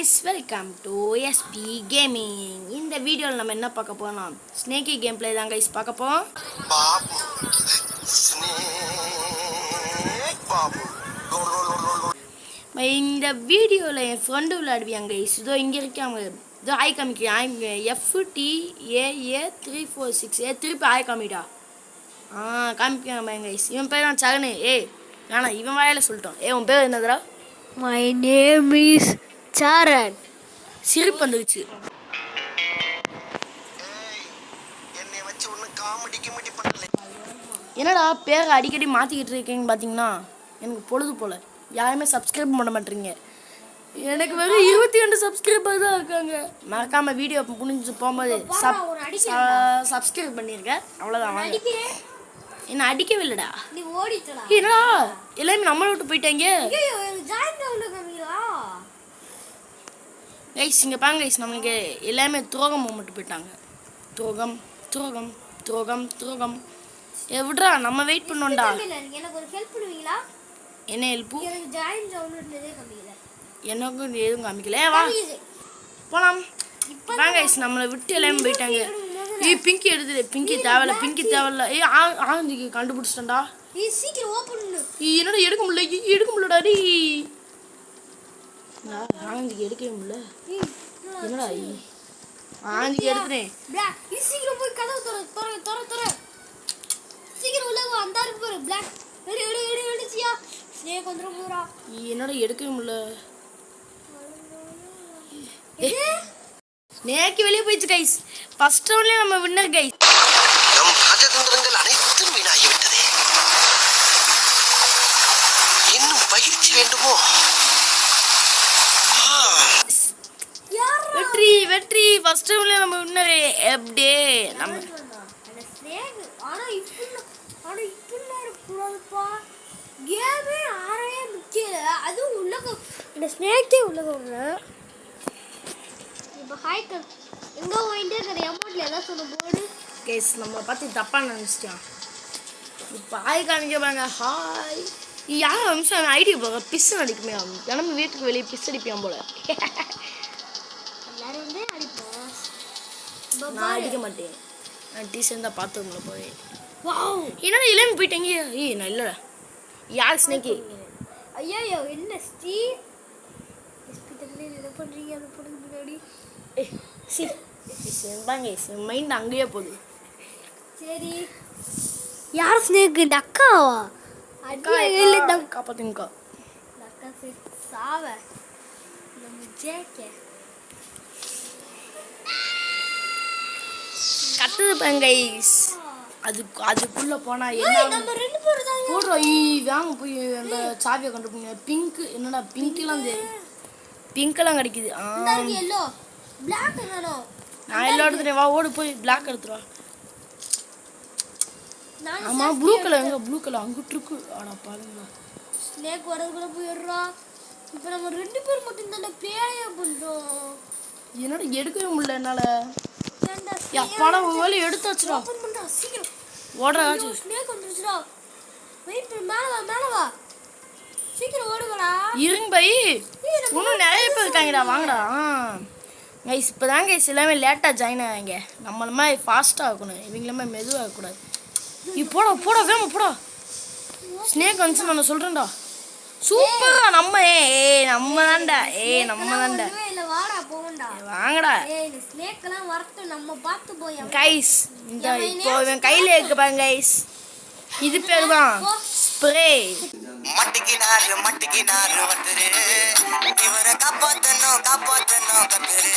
guys, welcome to SP Gaming. இந்த வீடியோல நம்ம என்ன பார்க்க போறோம்? ஸ்னேக்கி கேம் ப்ளே தான் guys பார்க்க போறோம். பாபு ஸ்னேக் பாபு. இந்த வீடியோல என் ஃப்ரெண்ட் விளையாடுவாங்க guys. இதோ இங்க இருக்காங்க. இதோ ஐ காமிக்கிறேன். FTAA346 திருப்பி ஐ காமிடா. காமிக்கிறாங்க guys. இவன் பேர் தான் சரண். வேணா இவன் வாயால சொல்லிட்டோம். உன் பேர் என்னதுடா? My name is Charan. சிரிப்பு வந்துருச்சு. என்னடா பேர் அடிக்கடி மாற்றிக்கிட்டு இருக்கீங்க பார்த்தீங்கன்னா எனக்கு பொழுது போல யாருமே சப்ஸ்கிரைப் பண்ண மாட்டேறீங்க. எனக்கு வெறும் 22 சப்ஸ்கிரைபர் தான் இருக்காங்க. மறக்காமல் வீடியோ முடிஞ்சு போகும்போது சப்ஸ்கிரைப் பண்ணியிருக்கேன். அவ்வளோதான். வாங்க. என்ன அடிக்கவில்லடா. என்னடா எல்லாமே நம்மளை விட்டு போயிட்டாங்க. கைஸ் இங்கே பாங்க கைஸ், நம்மளுக்கு எல்லாமே துரோகம் மட்டும் போயிட்டாங்க. துரோகம் துரோகம் துரோகம் துரோகம். விட்றா, நம்ம வெயிட் பண்ணோம்டா. என்ன ஹெல்ப்பு? எனக்கும் எதுவும் காமிக்கல. வா போலாம். வாங்க கைஸ், நம்மளை விட்டு எல்லாமே போயிட்டாங்க. பிங்கி எடுத்து. பிங்கி தேவையில்ல, பிங்கி தேவையில்ல. ஆனந்திக்கு கண்டுபிடிச்சிட்டா. என்னடா எடுக்க முடியலடா. ஆனந்திக்கு எடுக்கவே முடியல. என்னடா ஆனந்திக்கு எடுத்துறேன். என்னடா எடுக்கவே முடியல. நேக்கு வெளியே போயிடுச்சு கைஸ். ஃபர்ஸ்ட் ரவுண்ட்லயே நம்ம வின்னர் கைஸ். நம் ராஜதந்திரங்கள் அனைத்தும் வீணாகிவிட்டது. இன்னும் பயிற்சி வேண்டுமோ? வெற்றி வெற்றி. ஃபர்ஸ்ட் ரவுண்ட்லயே நம்ம வின்னர். அப்படியே நம்ம நம்ம பார்த்து தப்பா நினைச்சிட்டான். இப்போ ஹாய் காமிக்க பாருங்க. ஹாய் யார் நிமிஷம் ஐடியா போக பிஸ் அடிக்குமே. தினமும் வீட்டுக்கு வெளியே பிஸ் அடிப்பான் போல. நான் அடிக்க மாட்டேன். நான் டீசெண்டாக பார்த்துருந்தேன் போய். என்னடா இல்லாம போயிட்டேங்க. நான் இல்லைடா. யார் ஸ்னேக்கி? ஐயோ என்ன ஸ்ரீ என்ன பண்ணுறீங்க? அதை போடுங்க முன்னாடி. மைண்ட் அங்கேயே போகுது. சரி யார் ஸ்னேக்? இந்த அக்காவா? காப்பாத்துங்கக்கா. அக்கா சாவ நம்ம ஜேக்கே கத்துது பாருங்க. அதுக்குள்ள போனா என்ன போடுறோம். வாங்க போய் அந்த சாவியை கண்டுபிடிங்க. பிங்க் என்னடா பிங்க்லாம் பிங்க்லாம் கிடைக்குது. நான் எல்லாம் எடுத்துட்டேன். வா ஓடு போய் பிளாக் எடுத்துருவா. ஆமா ப்ளூ கலர் எங்க? ப்ளூ கலர் அங்கிட்டு இருக்கு. ஆனா பாருங்க ஸ்னேக் வரதுக்குள்ள போயிடுறா. இப்போ நம்ம 2 பேர் மட்டும் தானே பேய பண்றோம். என்னடா எடுக்கவே முடியல என்னால. அப்பாடா ஒருவேளை எடுத்து வச்சுடா. சீக்கிரம் ஓடுறா. ஸ்னேக் வந்துருச்சுடா. வெயிட் மேல வா சீக்கிரம் ஓடுங்கடா. இருங்க பை, இன்னும் நிறைய பேர் இருக்காங்கடா. வாங்கடா. கைஸ் இப்போ தான் கைஸ் எல்லாமே லேட்டாக ஜாயின் ஆகாங்க. நம்மள மாதிரி ஃபாஸ்ட்டாக இருக்கணும். இவங்கள மாதிரி மெதுவாக இருக்கக்கூடாது. போடா வேமா போடா. ஸ்னேக் வந்துச்சு நான் சொல்கிறேன்டா. சூப்பரா. நம்ம நம்ம தான்டா. வாங்கடா கைஸ். இந்த இப்போ இவன் கையில் இருக்க பாருங்க கைஸ். இது பேர் தான் ஸ்ப்ரே. மட்டிக்கினாரு வந்துரு. இவரை காப்பாத்தணும் கத்துரு.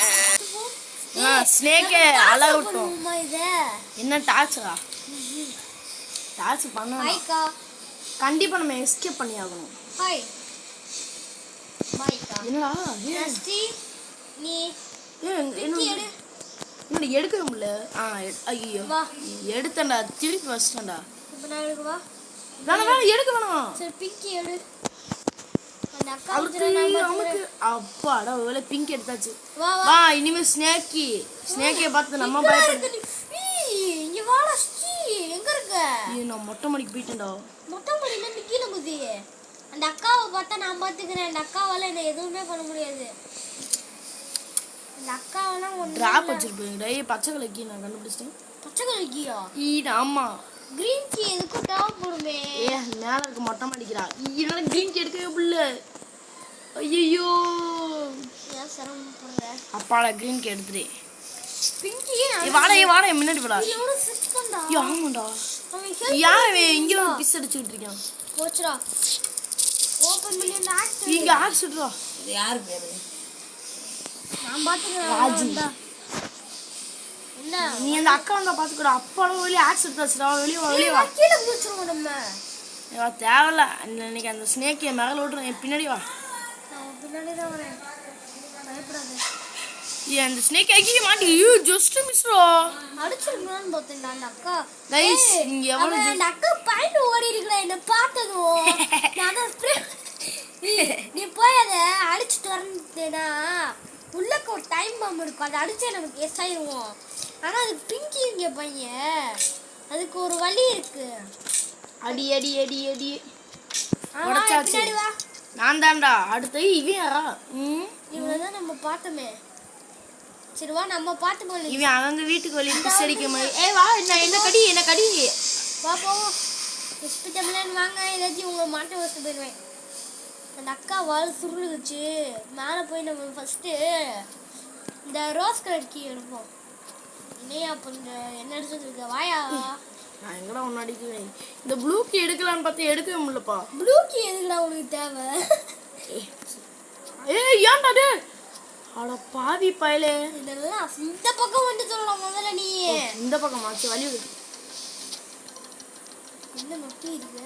ஸ்னேக்கே அலவுட்டும். என்ன டார்ச்சரா? டார்ச் பண்ண கண்டிப்பாக நம்ம எஸ்கேப் பண்ணி ஆகணும். என்னடா என்னோட எடுக்கவே முடியல. ஐயோ எடுத்தேன்டா. திருப்பி வச்சிட்டேன்டா. எடுக்க வேணாம். அப்பாடா ஒருவேளை பிங்க் எடுத்தாச்சு. வா இனிமே ஸ்னேக்கியை பார்த்து நம்ம பயப்பட. நான் மொட்டை மாடிக்கு போயிட்டேன்டா. மொட்டை மாடியில கீழே குதி. அந்த அக்காவை பார்த்தா நான் பார்த்துக்கிறேன். அந்த அக்காவால் என்ன எதுவுமே பண்ண முடியாது. இந்த அக்காவெல்லாம் ஒன்று டிராப் வச்சிருப்பேன் டேய் பச்சை கலர் கீ நான் கண்டுபிடிச்சிட்டேன் பச்சை கலர் கீயா ஆமா கிரீன் டீ எதுக்கும் தேவைப்படுமே மேல இருக்க மொட்டை மாட்டிக்கிறா இதனால கிரீன் டீ எடுக்கவே புள்ள ஐயோ ஏன் சிரமப்படுற அப்பாடா கிரீன் டீ எடுத்துரு பிங்கியே வாடா முன்னாடி போடா இதோட செட் பண்ணா ஆமாண்டா அவன் யார் இங்க ஒரு பிஸ் அடிச்சுட்டு இருக்கான் போச்சுடா ஓபன் பண்ணி அந்த ஆக்ஸ் இங்க ஆக்சிடென்ட்ரா இது யார் பேரு? நான் பாத்துக்கிறேன் ராஜி. என்ன நீ அந்த அக்கா வந்தா பாத்துக்கடா அப்பாடா வெளியே ஆக்சிடென்ட் ஆச்சுடா வெளியே வா கீழே குதிச்சிருவோம் நம்ம தேவையில்ல இன்னைக்கு அந்த ஸ்னேக்கை மேலே விட்றேன் என் பின்னாடி வா நான் பின்னாடி தான் வரேன் பயப்படாத அந்த ஸ்னேக் ஐயோ மாட்டி ஜஸ்ட் மிஸ்ரோ அடிச்சிருக்கலாம்னு பார்த்தேன்டா அந்த அக்கா கைஸ் இங்க எவ்வளவு அவன் அந்த அக்கா பாயிண்ட் ஓடி இருக்கல என்ன பார்த்ததும் நான் தான் நீ போய் அதை அடிச்சுட்டு வரேன்னா உள்ளக்க ஒரு டைம் பாம்பு இருக்கும் அதை அடிச்சா நமக்கு எஸ் ஆயிடுவோம் ஆனா அது பிங்கி இங்க பையன் அதுக்கு ஒரு வழி இருக்கு அடி அடி அடி அடி ஆமா, உடைச்சாச்சு. பின்னாடி வா நான் தான்டா அடுத்து இவன் யாரா இவனதான் நம்ம பார்த்தோமே சரி வா நம்ம பார்த்து போல இவன் அவங்க வீட்டுக்கு வெளியே பிஸ் அடிக்க மாதிரி வா என்ன கடி வா போவோம் ஹாஸ்பிட்டல்ல வாங்க ஏதாச்சும் உங்களை மாட்ட வச்சு போயிடுவேன் அந்த அக்கா வால் சுருளுச்சு மேலே போய் நம்ம ஃபஸ்ட்டு இந்த ரோஸ் கலர் கீ எடுப்போம் என்னையா அப்போ இந்த என்ன எடுத்துருக்க வாயா நான் எங்கடா ஒன்று அடிக்குவேன் இந்த ப்ளூ கீ எடுக்கலான்னு பார்த்து எடுக்கவே முடியலப்பா ப்ளூ கீ எதுக்குடா உனக்கு தேவை ஏன்டா டே அட பாவி பயலே இதெல்லாம் இந்த பக்கம் வந்து சொல்லலாம் முதல்ல நீ இந்த பக்கம் ஆச்சு வலி விடு என்ன நொட்டி இருக்கு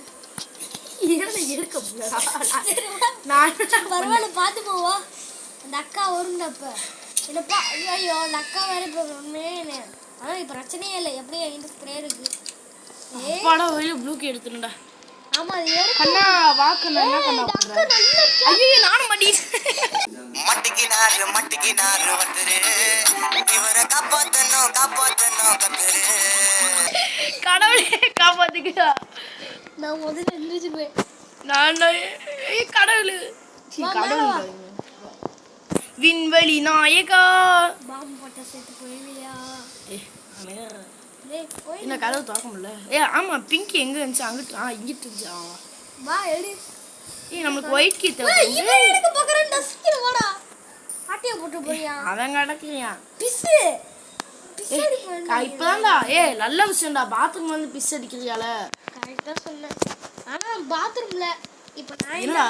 எடுக்க முடியலடா நான் பரவாயில்ல பார்த்து போவா அந்த அக்கா வருண்டப்ப என்னப்பா ஐயோ அந்த அக்கா வேற இப்போ உண்மையே ஆனால் இப்போ பிரச்சனையே இல்லை எப்படியும் என்கிட்ட ஸ்ப்ரே இருக்கு அப்பாடா வெளியே ப்ளூ கீ எடுத்துடா ஆமா அது எடுத்து கண்ணா வாக்கண்ணா என்ன கண்ணா பண்ற ஐயோ நானும் மாட்டிக்கிட்டேன் மட்டிக்கினாரு வந்துரு இவரை காப்பாத்தணும் கத்துரு கடவுளே காப்பாத்துக்கிட்டா நான் முதல்ல எந்திரிச்சிருவேன் நான் கடவுளு வா, கடவுள் விண்வெளி நாயகா பாம்பு போட்ட சேர்த்து போயிடுவியா டேய் போய் என்ன கதவு திறக்க முடியல ஆமா பிங்கி எங்க இருந்துச்சு அங்கிட்டு இங்கிட்டு இருந்துச்சு வா எடு நம்மளுக்கு ஒயிட் கீ இவன் எடுக்க பார்க்கறேன் டஸ்கில வாடா ஆட்டியா போட்டு போறியா அவன் கிடக்குறியா பிசு பிசு இப்பதான்டா நல்ல விஷயம்டா பாத்ரூம் வந்து பிஸ் அடிக்கிறியால கரெக்டா சொன்னேன் ஆனா பாத்ரூம்ல இப்போ நான் என்னடா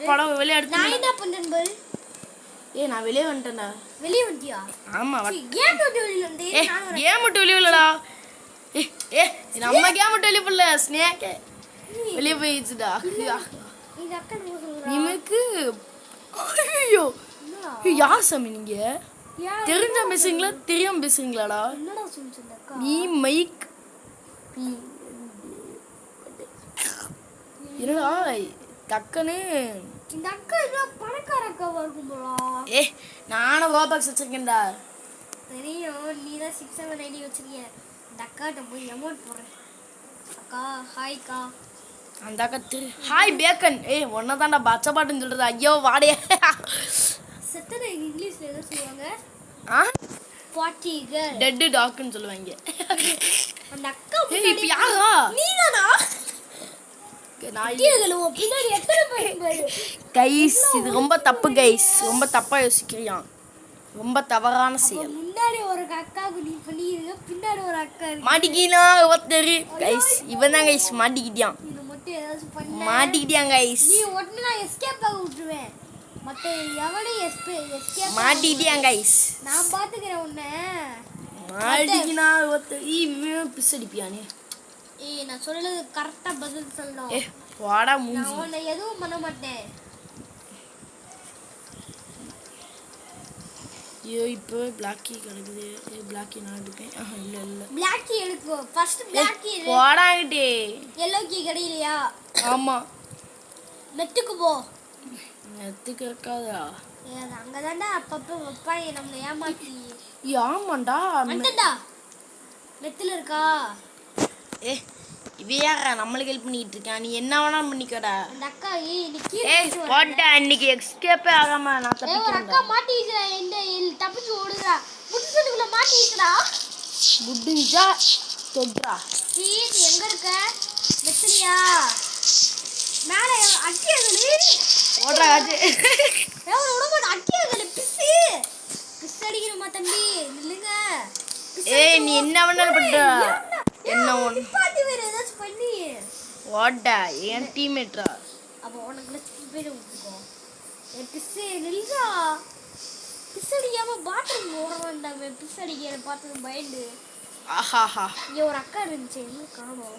படம் வெளியே நான் எடுத்து என்ன பண்றேன் பாரு நான் வெளியே வந்துட்டேன்டா வெளிய வந்துட்டியா ஆமா கேம் விட்டு வெளிய வந்து கேம் விட்டு வெளியே இல்லடா நம்ம கேம் விட்டு வெளியே போடல ஸ்னேக் வெளியே போயிடுச்சுடா இந்த அக்கா நம்ம சொல்றா நிமக்கு ஐயோ யார் சாமி நீங்க யார் தெரிஞ்ச பேசுறீங்களா தெரியாம பேசுறீங்களாடா என்னடா சொல்லுச்சு இந்த அக்கா நீ மைக் என்னடா டக்குன்னு இந்த அக்கா இதெல்லாம் பணக்கார அக்காவா இருக்கும் போலா நானும் ரோபாக்ஸ் வச்சிருக்கேன்டா தெரியும் நீ தான் 690 வச்சிருக்கிய இந்த அக்காட்ட போய் அமௌண்ட் போடுறேன் அக்கா ஹாய்க்கா அந்த அக்கா ஹாய் பேக்கன் ஒன்னதான்டா பச்சை பாட்டுன்னு சொல்றது ஐயோ வாடே செத்தனை இங்கிலீஷ்ல எதை சொல்லுவாங்க ஆ பாட்டி கேர்ள் டெட் டாக்னு சொல்லுவாங்க அந்த அக்கா இப்ப யாரா நீதானா நான் கீழே பின்னாடி எத்தனை பேர் பாரு கைஸ் இது ரொம்ப தப்பு கைஸ் ரொம்ப தப்பா யோசிக்கிறியான் ரொம்ப தவறான செயல் முன்னாடி ஒரு அக்காவுக்கு நீ பண்ணிருக்க பின்னாடி ஒரு அக்கா இருக்கு மாட்டிக்கினா ஒருத்தர் கைஸ் இவன் தான் கைஸ் மாட்டிக்கிட்டியான் இது மட்டும் ஏதாச்சும் பண்ண மாட்டிக்கிட்டியான் கைஸ் நீ உடனே நான் எஸ்கேப் ஆக விட்டுருவேன் மத்த எவனையும் எஸ்கேப் மாட்டிக்கிட்டியான் கைஸ் நான் பாத்துக்கிறேன் உன்னை மாட்டிக்கினா ஒருத்தர் இவன் பிஸ் அடிப்பியானே ஏய் நான் சொல்றது கரெக்டா பதில் சொல்லணும் வாடா நான் மூஞ்சி உன்னை எதுவும் பண்ண மாட்டேன் ஐயோ இப்போ பிளாக் கீ கிடக்குது பிளாக் கீ நான் எடுப்பேன் இல்லை பிளாக் கீ எடுக்கோ ஃபர்ஸ்ட் பிளாக் கீ போடாங்கிட்டே yellow கீ கிடையிலையா ஆமா நெட்டுக்கு போ நெத்துக்கு இருக்காதா அது அங்கதான்டா அப்பப்ப வைப்பாங்க நம்மளை ஏமாத்தி ஆமாண்டா வந்துட்டா நெத்துல இருக்கா இவையாரா நம்மளுக்கு ஹெல்ப் பண்ணிட்டு இருக்கான். நீ என்ன வேணாலும் பண்ணிக்கடா. அந்த அக்கா ஏய் போடா, இன்னைக்கு எஸ்கேப்பே ஆகாம நான் ஒரு தப்பிக்கிறேன். அக்கா மாட்டிக்கிறா, இந்த தப்பிச்சு ஓடுறா, முட்டுக்குள்ள மாட்டிக்கிறா. முடிஞ்சா தொட்றா. நீ எங்க இருக்க? மெத்தலியா மேல அட்டியாகலு ஓடுறா காஜு. எவ்வளோ விடமாட்டேன். அட்டியாகலு பிசு பிசு அடிக்கணுமா தம்பி? நில்லுங்க. ஏய் நீ என்ன வேணாலும் பண்ற. என்ன ஒன்று பாத்து வேற ஏதாச்சும் பண்ணி ஓடா, என் டீம்மேட்ரா. அப்போ உனக்கு பேர் விட்டுக்கோ. பிசு நில்லுடா. பிசு அடிக்காம பாத்ரூம் ஓடுறான்டாமே. பிசு அடிக்கிற பார்த்து பயந்து. ஆஹாஹா. இங்க ஒரு அக்கா இருந்துச்சு, என்ன காணோம்?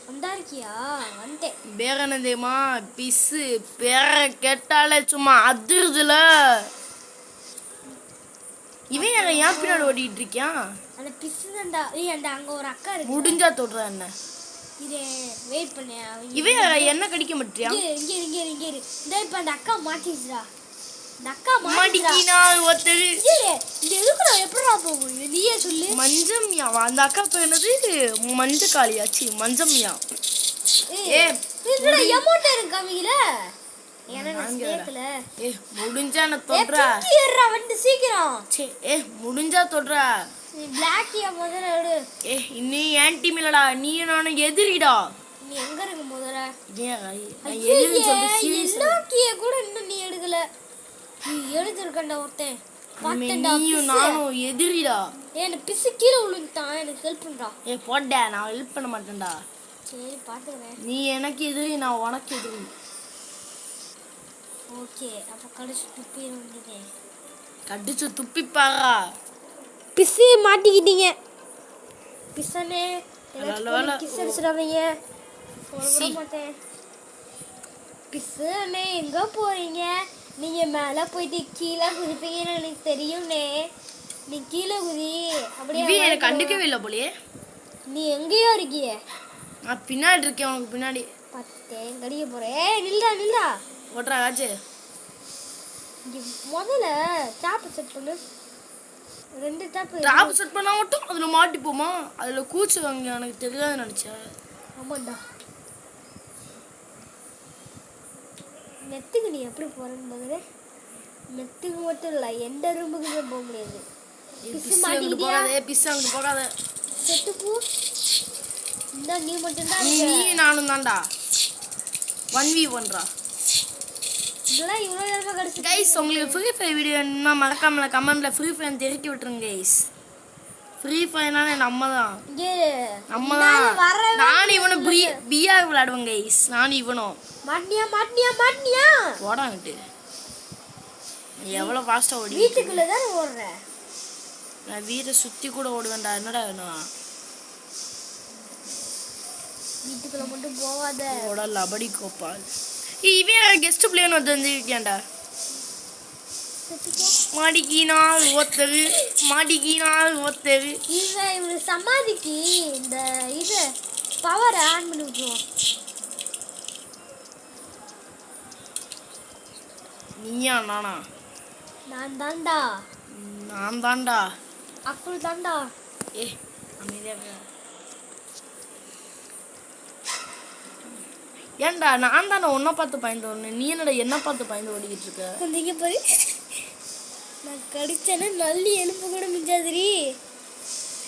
வந்தா இருக்கியா? வந்துட்டேன். பேர் என்ன தெரியுமா? பிசு. பேரை கேட்டாலே சும்மா அதிருதுல. இவன் ஏன் பின்னாடி ஓடிட்டு இருக்கான்? அந்த பிசு தான்டா. ஏய் அந்த அங்க ஒரு அக்கா இருக்கு. முடிஞ்சா தொடுறா என்ன? இது வெயிட் பண்ணு. இவன் என்ன கடிக்க மாட்டியா? இங்க இரு. இந்த இப்ப அந்த அக்கா மாட்டிச்சுடா. இந்த அக்கா மாட்டிக்கினா ஒருத்தரு. இந்த எதுக்குடா எப்படிடா போக முடியும்? நீயே சொல்லு. மஞ்சமியா. அந்த அக்கா பேர் என்னது? மஞ்ச காளியாச்சு. மஞ்சமியா. ஏய் இதுல அமௌண்ட் இருக்கு காமிக்கல. எனக்கு கேக்கல. ஏய் முடிஞ்சா நான் தொடுறா. ஏறா வந்து சீக்கிரம். சே ஏய் முடிஞ்சா தொடுறா. நீ பிளாக்கியா முதல்ல எடு. ஏய் இன்னி ஏன் டீம் இல்லடா. நீ நானும் எதிரிடா. நீ எங்க இருக்க முதல்ல? நான் எதிரின்னு சொல்லிட்டு சீரியஸ். எல்லாக்கிய கூட இன்னும் நீ எடுக்கல. நீ எடுத்துருக்கண்டா ஒருத்தன். பார்த்தேன்டா. நீயும் நானும் எதிரிடா. ஏன் பிசு கீழே விழுந்துட்டான். எனக்கு ஹெல்ப் பண்றா. ஏய் போடா, நான் ஹெல்ப் பண்ண மாட்டேன்டா. சரி பாத்துக்கிறேன். நீ எனக்கு எதிரி, நான் உனக்கு எதிரி. ஓகே அப்ப கடைசி துப்பி வந்ததே. கடிச்சு துப்பிப்பாரா. பிசு மாட்டிக்கிட்டீங்க. பிசனே லலல. கிஸ் அடிச்சிடாதீங்க. சி. மாட்டேன். பிசுனே எங்க போறீங்க? நீங்க மேல போயிட்டு கீழே குதிப்பீங்கன்னு எனக்கு தெரியும்னே. நீ கீழே குதி. அப்படியே இவன் எனக்கு கண்டுக்கவே இல்லை போலயே. நீ எங்கேயோ இருக்கிய? நான் பின்னாடி இருக்கேன், உனக்கு பின்னாடி. பார்த்தேன் கடிக்க போறேன். ஏய் நில்றா. ஓட்டுறா காச்சு. இங்க முதல்ல டாப் செட் பண்ணு. 2 டாப். டாப் செட் பண்ணா மட்டும் அதுல மாட்டிப்போமா? அதுல கூச்சு வாங்க எனக்கு தெரியாதுன்னு நினைச்சேன். ஆமாண்டா. நெத்துக்கு நீ எப்படி போறன்னு பாக்குற? நெத்துக்கு மட்டும் இல்ல, எந்த ரூமுக்குமே போக முடியாது. பிசு மாட்டிக்கிட்டியா? பிஸ் அங்க போகாத. செத்து போ. இந்த நீ மட்டும் தான் நீ நானும் தான்டா. 1v1 ரா. இதெல்லாம் இவ்வளவு நேரமா கடிச்சு. கைஸ் உங்களுக்கு ஃப்ரீ ஃபயர் வீடியோ என்ன மறக்காமல கமெண்ட்ல ஃப்ரீ ஃபயர் தெரிவிக்க விட்டுருங்க கைஸ். ஃப்ரீ ஃபயர்னாலே நம்ம தான். நம்ம தான். நானும் இவனும் பிஆர் விளையாடுவோம் கைஸ். நானும் இவனும். மாட்டியா போடாங்கிட்டு. எவ்வளவு ஃபாஸ்டா ஓடி. வீட்டுக்குள்ள தான் ஓடுற. நான் வீட்டை சுத்தி கூட ஓடுவேன்டா. என்னடா வேணும்? வீட்டுக்குள்ள மட்டும் போவாத. ஓட லபடி கோபால். இவன் கெஸ்ட் பிளேயர் வந்துருக்கேன்டா. மாடிக்கினால் ஒத்தரு. இவன் சமாதிக்கு இந்த இது பவர் ஆன் பண்ணி விட்டுருவோம். நீயா நானா? நான் தான்டா. நான் தான்டா. அக்குள் தான்டா. ஏ அமைதியாக. ஏன்டா நான் தானே உன்னை பார்த்து பயந்து ஓடுனேன். நீ என்னடா என்ன பார்த்து பயந்து ஓடிக்கிட்டு இருக்க? நீங்க போய் நான் கடிச்சேன்னா நல்லி எலும்பு கூட மிஞ்சாதிரி.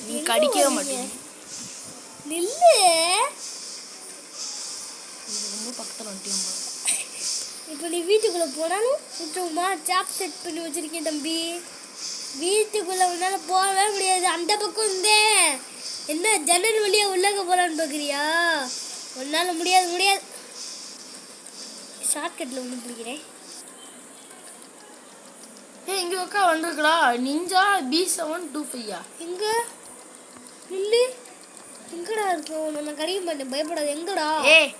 நீ கடிக்கவே மாட்டேங்க. நில்லு. ரொம்ப பக்கத்தில் வந்துட்டியம்மா. இப்போ நீ வீட்டுக்குள்ள போனாலும் சுத்தமா சாப் செட் பண்ணி வச்சிருக்கேன் தம்பி. வீட்டுக்குள்ள உன்னால போகவே முடியாது. அந்த பக்கம் இருந்தே என்ன ஜன்னல் வழியா உள்ளக போலான்னு பாக்குறியா? உன்னால முடியாது. ஷார்ட்கட்ல ஒன்று பிடிக்கிறேன். ஏய் இங்கே அக்கா வந்துருக்கடா. நிஞ்சா B725 எங்க நில்லு. எங்கடா இருக்கு? நான் கடிக்க மாட்டேன், பயப்படாது. எங்கடா? ஏய்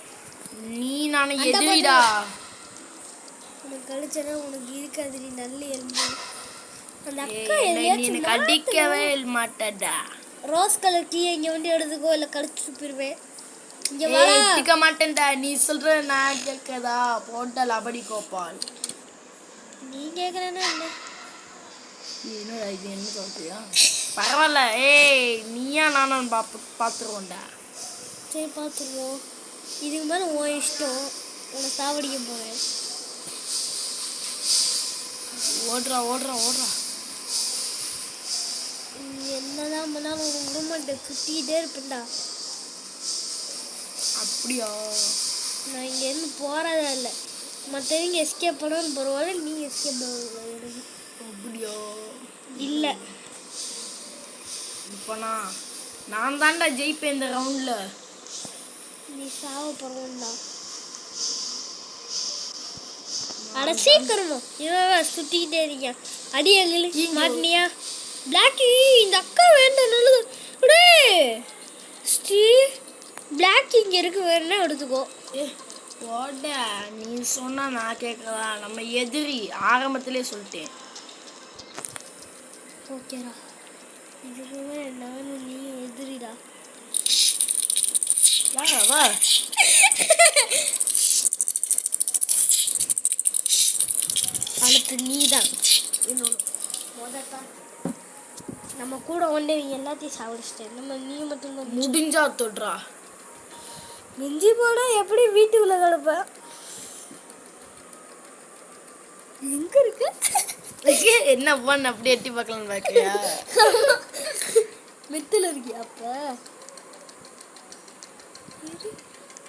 நீ நானே எதிரிடா. உனக்கு கடிச்சனா உனக்கு இருக்காது. நீ நல்ல எலும்பு. அந்த ஏய் அக்கா நீ கடிக்கவே மாட்டடா. ரோஸ் கலர் கீ இங்க வந்து எடுத்துக்கோ, இல்ல கடிச்சு துப்பிடுவேன். இங்க வா. எடுக்க மாட்டேன்டா. நீ சொல்ற நான் கேட்கதா? போட்ட லபடி கோபால். நீ கேக்குறேன்னா என்ன? என்னடா இது என்ன சொல்றியா? பரவாயில்ல. ஏய் நீயா நானும் பார்த்துருவோம்டா. சரி பார்த்துருவோம். இதுக்கு மேலே உன் இஷ்டம். உன்னை சாவடிக்க போகிறேன். ஓடுறா ஓடுறா ஓடுறா. என்னதான் பண்ணாலும் ஒரு மூமெண்ட்டை சுற்றிக்கிட்டே இருப்பேன்டா. அப்படியா? நான் இங்கேருந்து போகிறதா இல்லை. மற்றவங்க எஸ்கேப் பண்ணாலும் பரவாயில்ல, நீ எஸ்கேப் பண்ண. அப்படியா? இல்லை, இப்போ நான் தான்டா ஜெயிப்பேன் இந்த ரவுண்டில். நீ சாவ போகிறவன்டா. அட சீக்கிரமா இவன் சுற்றிக்கிட்டே இருக்கேன். அடியங்களு மாட்டினியா? பிளாக்கி இந்த அக்கா வேண்டாம் நல்லது. டே ஸ்ரீ பிளாக் இங்கே இருக்கு, வேணும்னா எடுத்துக்கோ. ஓட நீ சொன்னா நான் கேட்கறா? நம்ம எதிரி ஆரம்பத்திலே சொல்லிட்டேன். ஓகேடா, இதுக்குமே நானும் நீ எதிரிடா. வா வா. அடுத்து நீ தான் என்னோட முதல். நம்ம கூட ஒன்றே எல்லாத்தையும் சாப்பிடுச்சிட்டேன். நம்ம நீ மட்டும்தான் முடிஞ்சா தொடுறா. மிஞ்சி போனா எப்படி வீட்டுக்குள்ள கிடப்ப? எங்க இருக்கு? என்ன பண்ண அப்படி எட்டி பார்க்கலான்னு பார்க்கியா? மெத்தில் இருக்கியா? அப்ப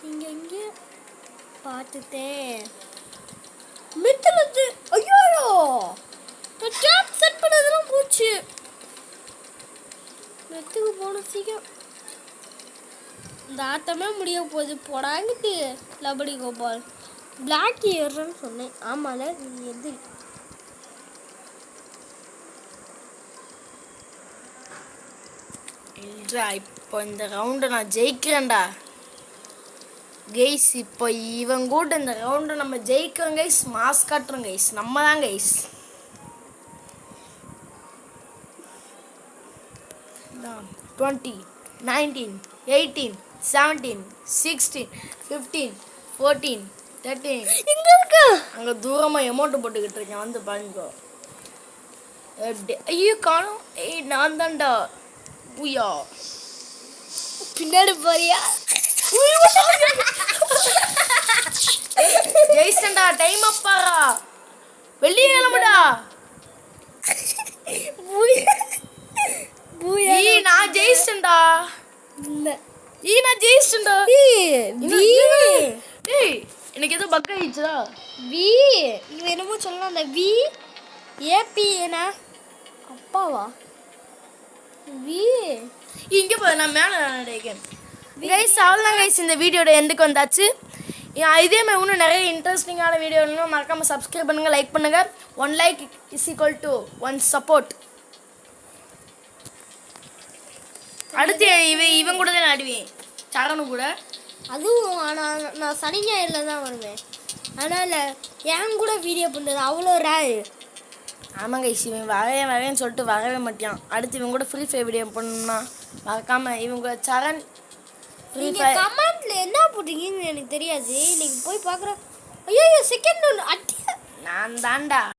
இங்க இங்க பார்த்துட்டேன். மெத்தில் வந்து ஐயோ கேப் செட் பண்ணதெல்லாம் போச்சு. மெத்துக்கு போன சீக்கிரம். இந்த ஆட்டமே முடிய போகுது. போடாங்கிட்டு லபடி கோபால் பிளாக் ஏறுறேன்னு சொன்னேன். ஆமால நீ எதிரி. இல்லைடா, இப்போ இந்த ரவுண்டை நான் ஜெயிக்கிறேன்டா கைஸ். இப்போ இவன் கூட இந்த ரவுண்டை நம்ம ஜெயிக்கிறோம் கைஸ். மாஸ் காட்டுறோம் கைஸ். நம்ம தான் கைஸ். 20, 19, 18, 17, 16, 15, 14, 13. எங்க இருக்க? அங்கே தூரமாக எமௌண்ட் போட்டுக்கிட்டு இருக்கேன், வந்து பாருங்கோ. ஐயோ காணும். ஏய் நான் தான்டா. பூயா பின்னாடி போறியா? ஜெயிஸ்டன்டா. டைம் அப்பாரா. வெளியே கிளம்புடா. நான் ஜெயிஸ்டன்டா. இல்ல நான் ஜெயிஸ்டன்டா. ஏய் எனக்கு ஏதோ பக் ஆயிடுச்சுடா. வி இவன் என்னமோ சொல்லலாம். அந்த வி ஏபி என்ன அப்பாவா? வி இங்கே போய் நான் மேலே நினைக்கிறேன் கைஸ். அவ்வளோதான் கைஸ், இந்த வீடியோட எண்டுக்கு வந்தாச்சு. இதே மாதிரி இன்னும் நிறைய இன்ட்ரெஸ்டிங்கான வீடியோ மறக்காமல் சப்ஸ்கிரைப் பண்ணுங்கள், லைக் பண்ணுங்கள். 1 like is equal to 1 support. அடுத்து இவன் கூட தான் ஆடுவேன், சரணு கூட. அதுவும் ஆனால் நான் சனி ஞாயிறில் தான் வருவேன். அதனால் என் கூட வீடியோ பண்ணுறது அவ்வளோ ரேர். ஆமாங்க கைஸ், இவன் வரேன்னு சொல்லிட்டு வரவே மாட்டான். அடுத்து இவன் கூட ஃப்ரீ ஃபயர் வீடியோ பண்ணணும்னா மறக்காமல் இவங்க சரண் ஃப்ரீ ஃபயர் கமெண்ட்ல என்ன போட்டீங்கன்னு எனக்கு தெரியாது. இன்னைக்கு போய் பார்க்குறேன். ஐயோ செகண்ட் ஒன்று அட்டி நான் தான்டா.